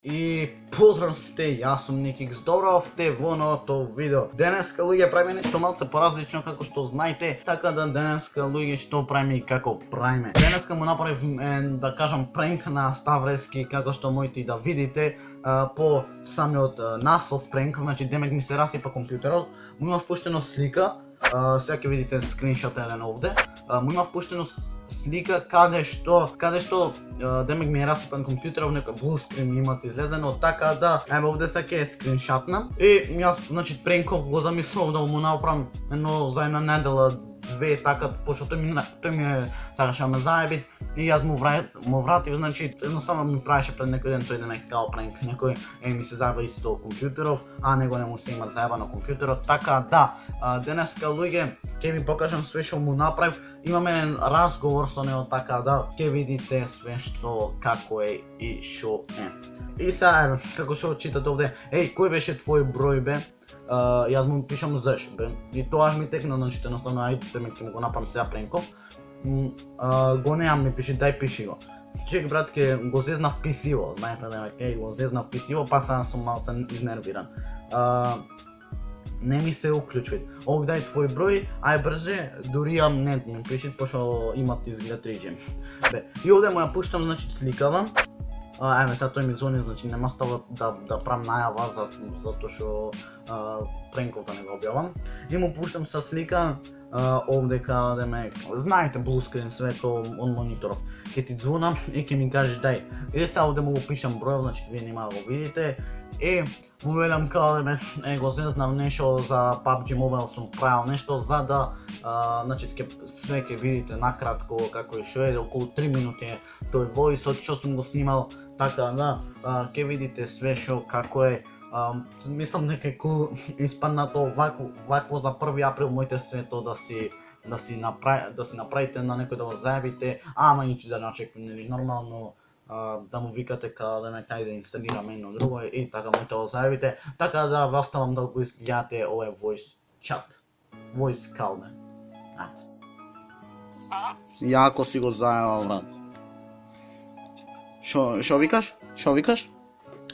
И поздрав сте, јас сум Никикс, добро сте во новото видео. Денеска луѓе правиме нешто малце поразлично како што знаете, така да денеска луѓе што правиме и како правиме. Денеска му направив да кажам пренк на Ставрески, како што можете и да видите по самиот наслов пренк, значи демек ми се расипа компјутерот, му има впуштено слика, сега ќе видите скриншот еден овде, му има впуштено слика каде што демек ми е расипан компјутеров, некој блускрин имате излезено, така да ево овде сега ќе скриншотнам. И јас значи пренков го замислував да му направам едно за една недела две, така пошто тој ми сакаше да ме заебит и јас му вратив, значи едноставно ми правеше пред некој ден тој демек као пренк, некој ми се заеба исто компјутеров, а него не му се има заебано компјутерот, така да денеска луѓе ќе ви покажам све што му направив. Имаме разговор со него, така да ќе видите све што како е и што е. И сега како што читате овде, кој беше твој број бе? Јас му пишам зеш бе. И тоа ми текна, значи едноставно ајде ме ќе му го направам сега пренков. Го немам, ми пиши, дај пиши го. Чек брат, ке го зезнав писиво, знаете демек, го зезнав писиво, па сега сум малце изнервиран. Не ми се уклучува. Овде дај твој број, ај брже, дури јам не ми пиши, пошто имате изглед 3G. Бе, и овде му ја пуштам, значи сликава. Еве сега тој ми звони, значи нема става да правам најава затоа што пренков да не го објавам. И му пуштам со слика овде каде ме, знаете блускрин свето од мониторов. Ќе ти звонам и ќе ми кажеш дај. И сега овде му го пишам бројот, значи вие нема да го видите. И му велам каде ме, го зезнав нешто за PUBG Mobile, сум правил нешто за да значи све ќе видите накратко како и што е, околу 3 минути е тој војсот што сум го снимал, така да ќе видите све што како е. Мислам дека е кул испаднато вакво за 1 април, моите се тоа да си направите на некој да го заебите, ама ничи да не очекувате нормално да му викате каде ме тај да инсталираме едно друго и така можете да го заебите, така да вас оставам да го изгледате овој voice chat, voice call. Јако си го заеба брат. Шо викаш? Шо викаш?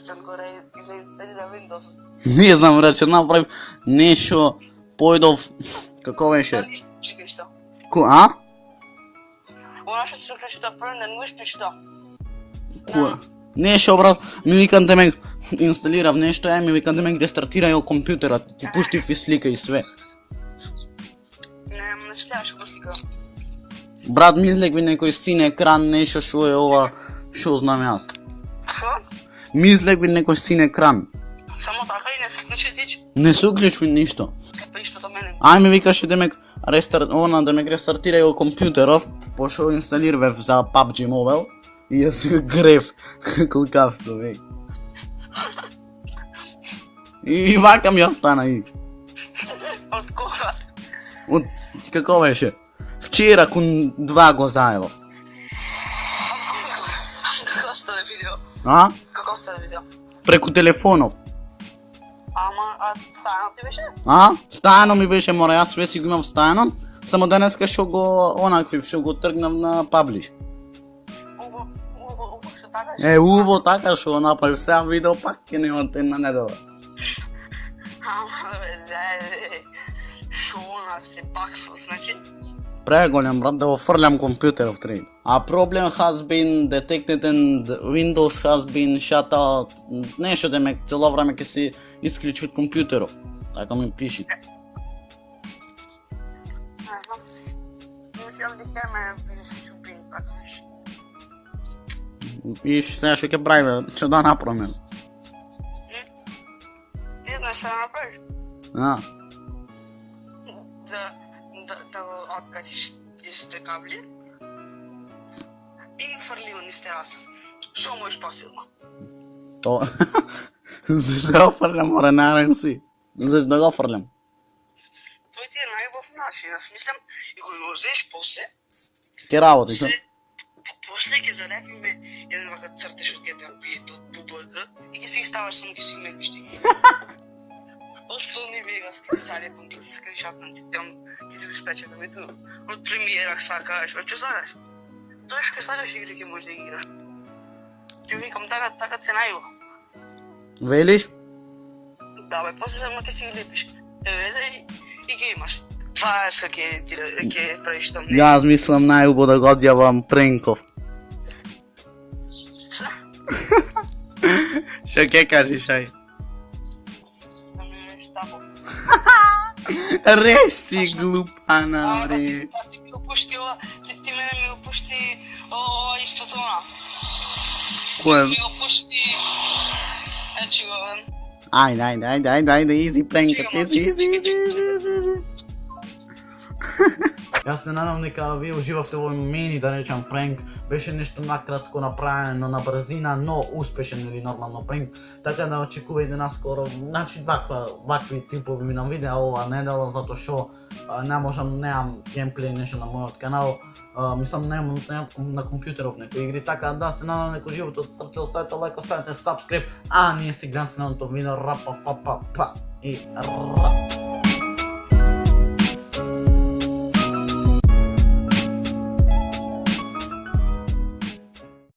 Sam gore zainstallira Windows. Не знам брат, ќе направим нешто, појдов, како беше? Чекај што? А? Она што се уклучи да први не можеш нешто. Нешто брат, ми викан демек инсталирав нешто, ми викан демек да стартира ја компјутерот, ти пуштив и слика и све. Не слушаш го слика. Брат, мислех ви некој син екран, нешто што е ова, што знам јас. Што? Мислех ви некој син екран. Само така и не се уклучи тич? Не се уклучи ништо. Па истото мене. Ај ми викаше демек демек рестартира ја компјутеров, пошто инсталирав за PUBG Mobile и јас грев клкав со век. И вака ми ја стана и. Од кога? Од како беше? Вчера кон 2 го заедов. Како сте да видео? А? Како сте да видео? Преку телефонов. Ама, стајано ти беше? Стајано ми беше, мора, јас све си го имам стајано, само денеска што го онаквив, што го тргнав на паблиш. Уво, што така? Уво така што го направив, сега видео пак ќе немате на недела. Ама, бе, шо она се баксо, значи? Преголем брат, да го фрлям компјутеров трейд. A problem has been detected and Windows has been shut out. Нешто демек цело време ќе се исклучува компјутеров. Така ми пиши. Не знам. Мислам дека ме пише шупин, така нешто. Виж сега што ќе правиме, што да направиме. Ти знаеш што да направиш? Да го откачиш тие кабли и ги фрли го низ тераса. Што можеш посилно? То... Зашто да го фрлям, море, нарен си. Зашто да го фрлям? Тој ти е најубав начин, јас мислам, и го взеш после. Ке работи, што? После ќе залепиме еден вака цртеш од GTA 5 од ББГ и ќе си ги ставаш само ќе си ги мекиш ти. Остани Вегас, ќе се залепам, ќе ти скриншотнам ти там, ќе ти го спечатам и ту. Од премиерах сакаш, што сакаш? Тоа што сакаш игри ќе можеш да играш. Ти викам така се најубав. Велиш? Да, бе, после само ќе си ги лепиш. И ги имаш. Това е што ќе правиш там. Јас мислам најубо да го одјавам Пренков. Што ќе кажеш, ај? Штапов. Реш си глупана, бре. Ти ми го пушти ова, ти мене ми го пушти исто тоа. Кој? Ми го пушти... Ечи го, бе. Ајде, изи Пренков, изи. Јас се надам дека вие уживавте во мени, да речам, пренк. Беше нешто накратко направено, на брзина, но успешен или нормално пренк. Така да очекувајте наскоро, значи вакви типови ми на видеа ова недела, затоа што немам геймплей нешто на мојот канал. Мислам немам на компјутеров некои игри, така да се надам дека уживате од срце, оставете лайк, оставете сабскрип, а ние си гледаме следното видео, па и